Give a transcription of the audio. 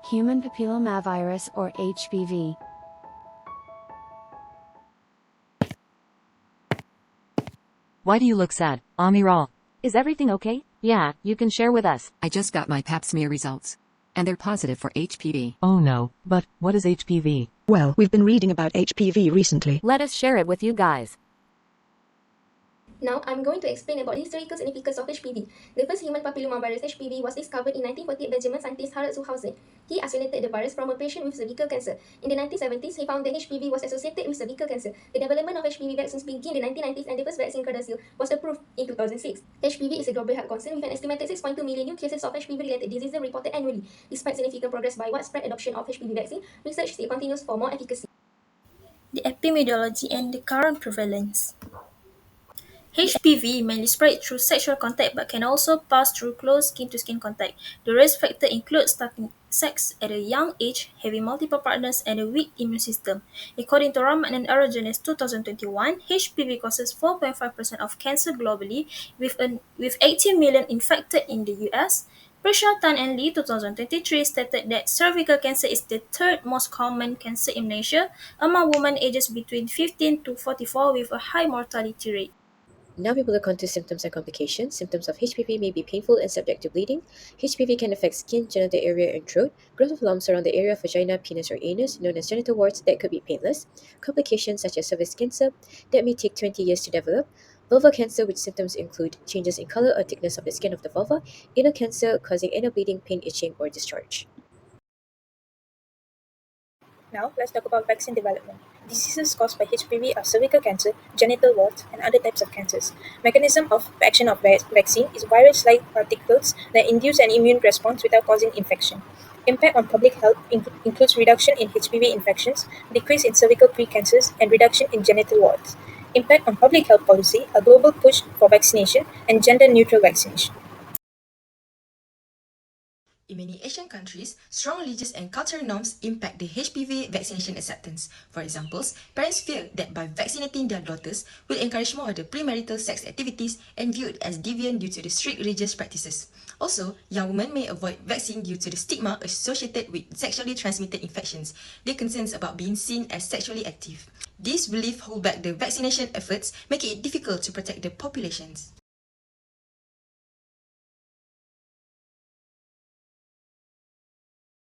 Human papillomavirus or HPV. Why do you look sad, Amiral? Is everything okay? Yeah, you can share with us. I just got my pap smear results. And they're positive for HPV. Oh no, but what is HPV? Well, we've been reading about HPV recently. Let us share it with you guys. Now, I'm going to explain about the historical significance of HPV. The first human papillomavirus HPV was discovered in 1948 by German scientist Harald Zuhausen. He isolated the virus from a patient with cervical cancer. In the 1970s, he found that HPV was associated with cervical cancer. The development of HPV vaccines began in the 1990s and the first vaccine Gardasil was approved in 2006. HPV is a global health concern with an estimated 6.2 million new cases of HPV-related diseases reported annually. Despite significant progress by widespread adoption of HPV vaccine, research still continues for more efficacy. The epidemiology and the current prevalence. HPV mainly spread through sexual contact but can also pass through close skin-to-skin contact. The risk factor includes starting sex at a young age, having multiple partners, and a weak immune system. According to Rahman and Aragenes 2021, HPV causes 4.5% of cancer globally, with 18 million infected in the US. Prashant Tan and Lee 2023 stated that cervical cancer is the third most common cancer in Asia among women ages between 15 to 44 with a high mortality rate. Now we will look onto symptoms and complications. Symptoms of HPV may be painful and subject to bleeding. HPV can affect skin, genital area, and throat. Growth of lumps around the area of vagina, penis, or anus, known as genital warts, that could be painless. Complications such as cervix cancer that may take 20 years to develop. Vulvar cancer, which symptoms include changes in color or thickness of the skin of the vulva. Anal cancer, causing anal bleeding, pain, itching, or discharge. Now, let's talk about vaccine development. Diseases caused by HPV are cervical cancer, genital warts, and other types of cancers. Mechanism of action of vaccine is virus-like particles that induce an immune response without causing infection. Impact on public health includes reduction in HPV infections, decrease in cervical precancers, and reduction in genital warts. Impact on public health policy, a global push for vaccination, and gender-neutral vaccination. In many Asian countries, strong religious and cultural norms impact the HPV vaccination acceptance. For example, parents fear that by vaccinating their daughters will encourage more of the premarital sex activities and viewed as deviant due to the strict religious practices. Also, young women may avoid vaccine due to the stigma associated with sexually transmitted infections. Their concerns about being seen as sexually active. These beliefs hold back the vaccination efforts, making it difficult to protect the populations.